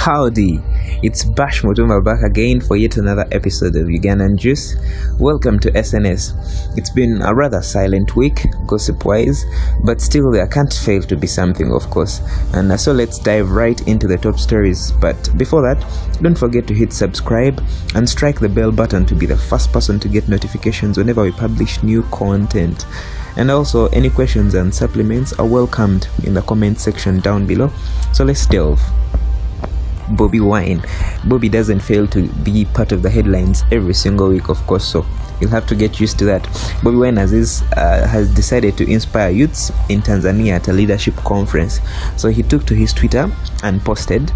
Howdy, it's Bash Mutumba back again for yet another episode of Ugandan Juice. Welcome to SNS. It's been a rather silent week, gossip-wise, but still there can't fail to be something, of course. And so let's dive right into the top stories. But before that, don't forget to hit subscribe and strike the bell button to be the first person to get notifications whenever we publish new content. And also, any questions and supplements are welcomed in the comment section down below. So let's delve. Bobi Wine. Bobi doesn't fail to be part of the headlines every single week, of course, so you'll have to get used to that. Bobi Wine has decided to inspire youths in Tanzania at a leadership conference. So he took to his Twitter and posted,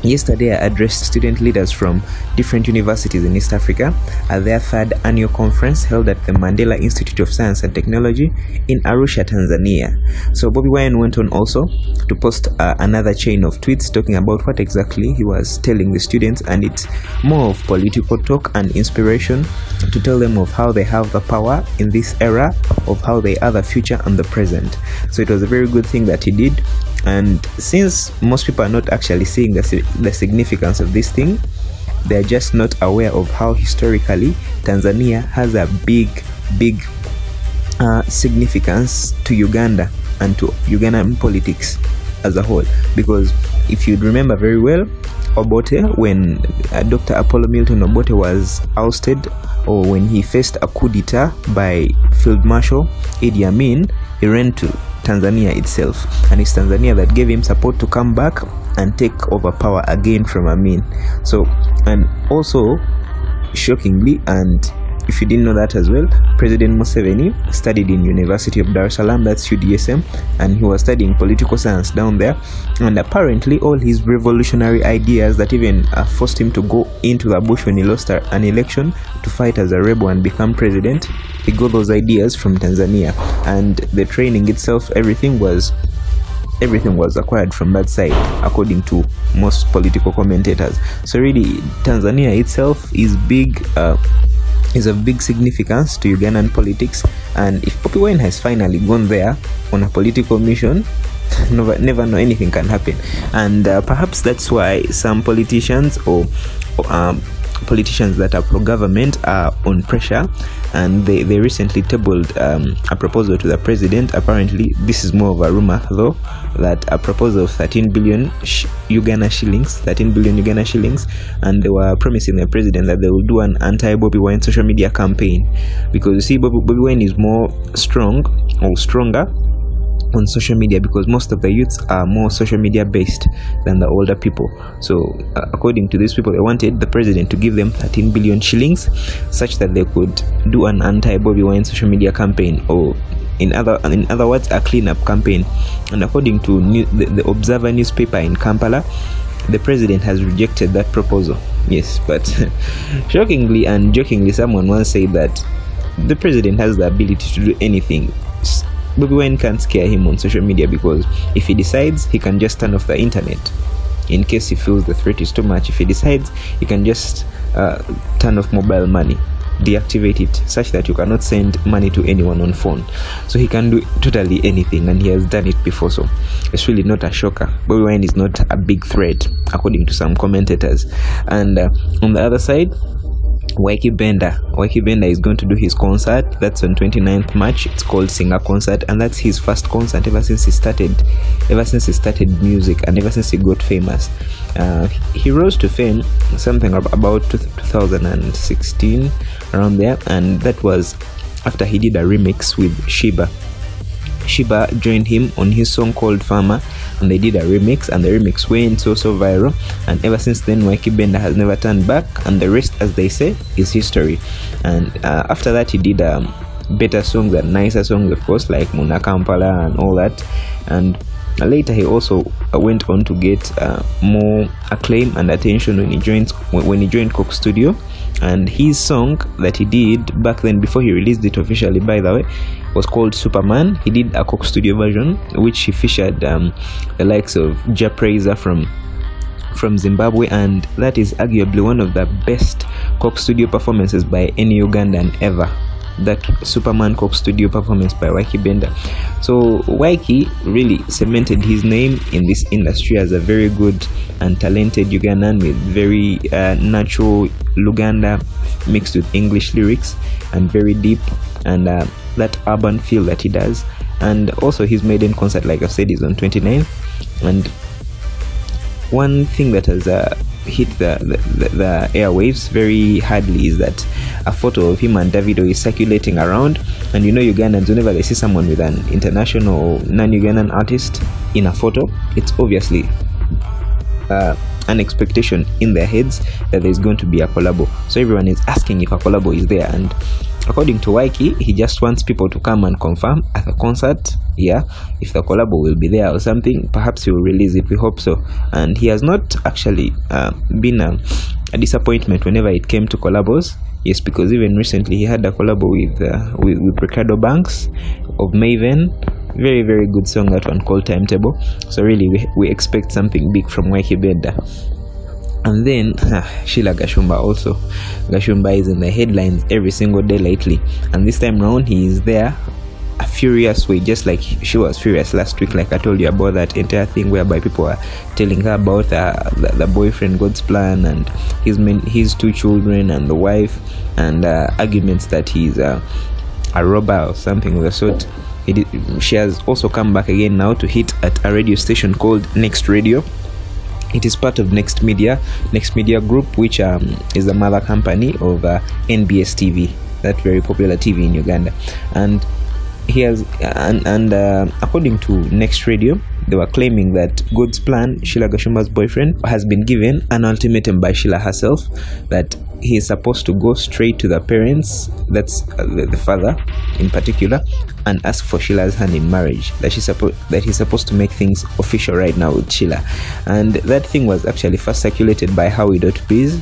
"Yesterday I addressed student leaders from different universities in East Africa at their third annual conference held at the Mandela Institute of Science and Technology in Arusha, Tanzania." So Bobi Wine went on also to post another chain of tweets talking about what exactly he was telling the students, and it's more of political talk and inspiration to tell them of how they have the power in this era, of how they are the future and the present. So it was a very good thing that he did. And since most people are not actually seeing the significance of this thing, they're just not aware of how historically Tanzania has a big significance to Uganda and to Ugandan politics as a whole. Because if you'd remember very well, Obote, when Dr. Apollo Milton Obote was ousted, or when he faced a coup d'etat by Field Marshal Idi Amin, he ran to Tanzania itself, and it's Tanzania that gave him support to come back and take over power again from Amin. So, and also shockingly, and if you didn't know that as well, President Museveni studied in University of Dar es Salaam, that's UDSM, and he was studying political science down there. And apparently all his revolutionary ideas that even forced him to go into the bush when he lost an election to fight as a rebel and become president, he got those ideas from Tanzania. And the training itself, everything was acquired from that side, according to most political commentators. So really, Tanzania itself is of big significance to Ugandan politics. And if Bobi Wine has finally gone there on a political mission, never know, anything can happen. And perhaps that's why some politicians or politicians that are pro-government are on pressure, and they recently tabled a proposal to the president. Apparently this is more of a rumor though, that a proposal of 13 billion Uganda shillings, and they were promising the president that they will do an anti-Bobi Wine social media campaign, because you see, Bobi Wine is more stronger on social media, because most of the youths are more social media based than the older people. So according to these people, they wanted the president to give them 13 billion shillings such that they could do an anti-Bobi Wine social media campaign, or in other words, a cleanup campaign. And according to the Observer newspaper in Kampala, the president has rejected that proposal. Yes, but shockingly and jokingly, someone once said that the president has the ability to do anything. Bobi Wine can't scare him on social media, because if he decides, he can just turn off the internet in case he feels the threat is too much. If he decides, he can just turn off mobile money, deactivate it such that you cannot send money to anyone on phone. So he can do totally anything, and he has done it before, so it's really not a shocker. Bobi Wine is not a big threat, according to some commentators. And on the other side, Ykee Benda is going to do his concert. That's on 29th March. It's called Singer Concert, and that's his first concert ever since he started music, and ever since he got famous. He rose to fame something about 2016, around there, and that was after he did a remix with Sheilah. Sheilah joined him on his song called Farmer, and they did a remix, and the remix went so viral, and ever since then Ykee Benda has never turned back, and the rest, as they say, is history. And after that, he did better songs and nicer songs, of course, like Muna Kampala and all that. And later he also went on to get more acclaim and attention when he joined Coke Studio. And his song that he did back then, before he released it officially, by the way, was called Superman. He did a Coke Studio version, which he featured the likes of Ja Praiser from Zimbabwe, and that is arguably one of the best Coke Studio performances by any Ugandan ever. that Superman Coke studio performance by Ykee Benda. So Ykee really cemented his name in this industry as a very good and talented Ugandan with very natural Luganda mixed with English lyrics, and very deep, and that urban feel that he does. And also his maiden concert, like I said, is on 29th. And one thing that has hit the airwaves very hardly is that a photo of him and Davido is circulating around. And Ugandans, whenever they see someone with an international or non-Ugandan artist in a photo, it's obviously an expectation in their heads that there's going to be a collabo. So everyone is asking if a collabo is there, and according to Ykee, he just wants people to come and confirm at the concert, if the collabo will be there or something. Perhaps he will release it, we hope so. And he has not actually been a disappointment whenever it came to collabos. Yes, because even recently he had a collabo with Ricardo Banks of Maven. Very, very good song, that one, called Timetable. So really we expect something big from Ykee Benda. And then Sheilah Gashumba also. Gashumba is in the headlines every single day lately, and this time round he is there a furious way, just like she was furious last week, like I told you about that entire thing whereby people are telling her about the boyfriend God's plan and his 2 children and the wife, and arguments that he's a robber or something of the sort. She has also come back again now to hit at a radio station called Next Radio. It is part of Next Media Group, which is the mother company of NBS TV, that very popular TV in Uganda. And he has, according to Next Radio, they were claiming that God's plan, Sheilah Gashumba's boyfriend, has been given an ultimatum by Sheilah herself that he is supposed to go straight to the parents, that's the father in particular, and ask for Sheilah's hand in marriage. That he's supposed to make things official right now with Sheilah. And that thing was actually first circulated by Howie.biz,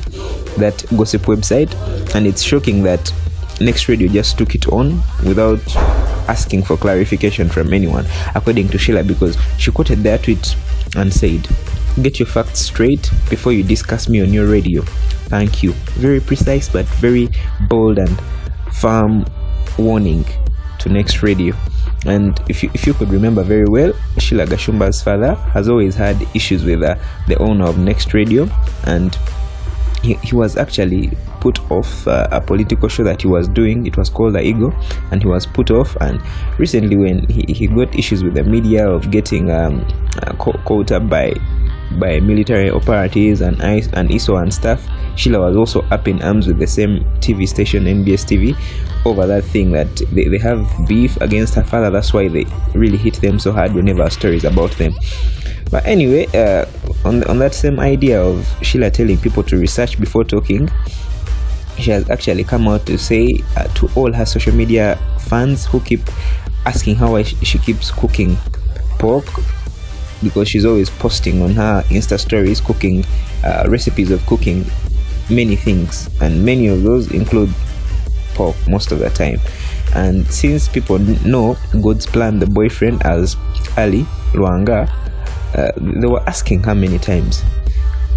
that gossip website, and it's shocking that Next Radio just took it on without asking for clarification from anyone, according to Sheilah, because she quoted their tweet and said, "Get your facts straight before you discuss me on your radio. Thank you." Very precise but very bold and firm warning to Next Radio. And if you could remember very well, Sheilah Gashumba's father has always had issues with the owner of Next Radio, and he was actually put off a political show that he was doing. It was called The Ego, and he was put off. And recently, when he got issues with the media of getting caught up by military operatives and ISO and stuff, Sheilah was also up in arms with the same TV station, NBS TV, over that thing that they have beef against her father. That's why they really hit them so hard whenever stories about them. But anyway, on that same idea of Sheilah telling people to research before talking, she has actually come out to say to all her social media fans who keep asking how she keeps cooking pork, because she's always posting on her Insta stories cooking recipes of cooking many things, and many of those include pork most of the time. And since people know God's plan, the boyfriend, as Ali Luanga, they were asking her many times,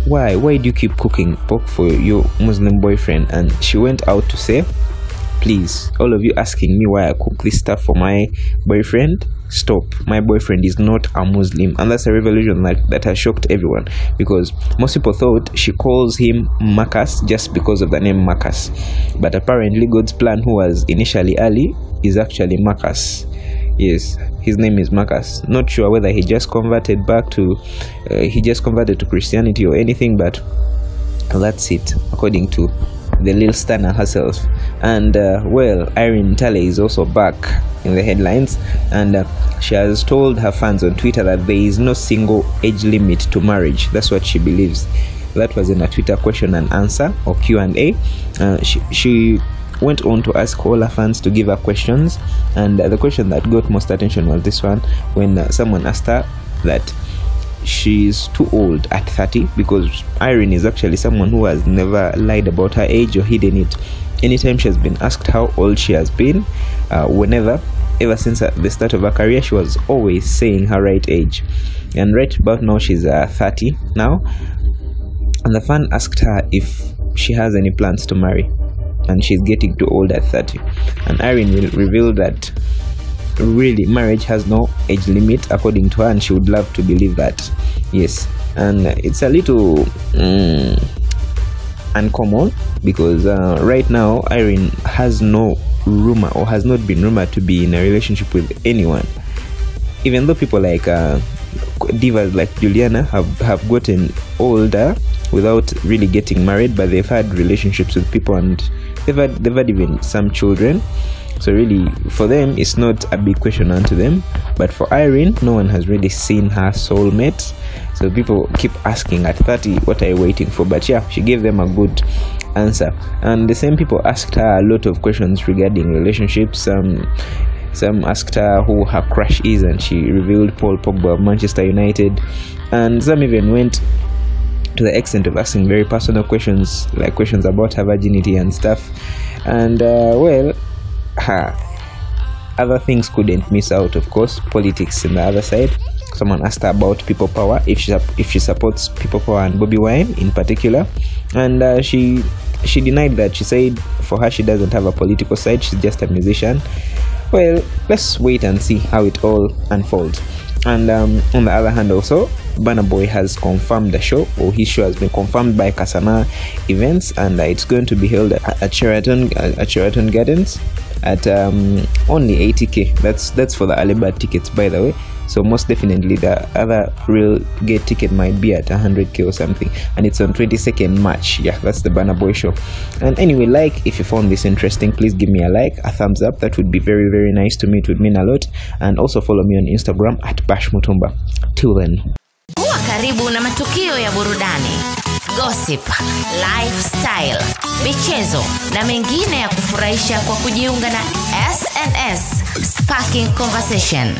why do you keep cooking pork for your Muslim boyfriend? And she went out to say, please, all of you asking me why I cook this stuff for my boyfriend, stop. My boyfriend is not a Muslim. And that's a revelation that has shocked everyone, because most people thought she calls him Marcus just because of the name Marcus, but apparently God's plan, who was initially Ali, is actually Marcus. Yes, his name is Marcus. Not sure whether he just converted to Christianity or anything, but that's it, according to the Lil Stunner herself. And well, Irene Ntale is also back in the headlines, and she has told her fans on Twitter that there is no single age limit to marriage. That's what she believes. That was in a Twitter question and answer, or Q&A. She went on to ask all her fans to give her questions, and the question that got most attention was this one, when someone asked her that she's too old at 30, because Irene is actually someone who has never lied about her age or hidden it. Anytime she has been asked how old she has been, ever since the start of her career, she was always saying her right age. And right about now, she's 30 now. And the fan asked her if she has any plans to marry. and she's getting too old at 30. And Irene will reveal that really marriage has no age limit according to her, and she would love to believe that. Yes, and it's a little uncommon because right now Irene has no rumor or has not been rumored to be in a relationship with anyone, even though people like divas like Juliana have gotten older without really getting married, but they've had relationships with people and they've had even some children. So really for them it's not a big question unto them, but for Irene, no one has really seen her soulmate. So people keep asking at 30, what are you waiting for? But yeah, she gave them a good answer. And the same people asked her a lot of questions regarding relationships. Some asked her who her crush is, and she revealed Paul Pogba of Manchester United. And some even went to the extent of asking very personal questions, like questions about her virginity and stuff. And other things couldn't miss out, of course. Politics in the other side. Someone asked her about people power, if she supports people power and Bobi Wine in particular, and she denied that. She said for her she doesn't have a political side, she's just a musician. Well, let's wait and see how it all unfolds. And on the other hand, also Burna Boy has confirmed the show, or his show has been confirmed by Kasana Events, and it's going to be held at Sheraton Gardens at only 80k. That's for the early bird tickets, by the way. So most definitely the other real gate ticket might be at 100k or something, and it's on 22nd March. Yeah, that's the Burna Boy show. And anyway, like, if you found this interesting, please give me a like, a thumbs up. That would be very, very nice to me. It would mean a lot. And also follow me on Instagram at @bashmutumba. Till then, kuwa karibu na matukio ya burudani, gossip, lifestyle, michezo na mengine ya kufurahisha kwa kujiunga na SNS Sparking Conversation.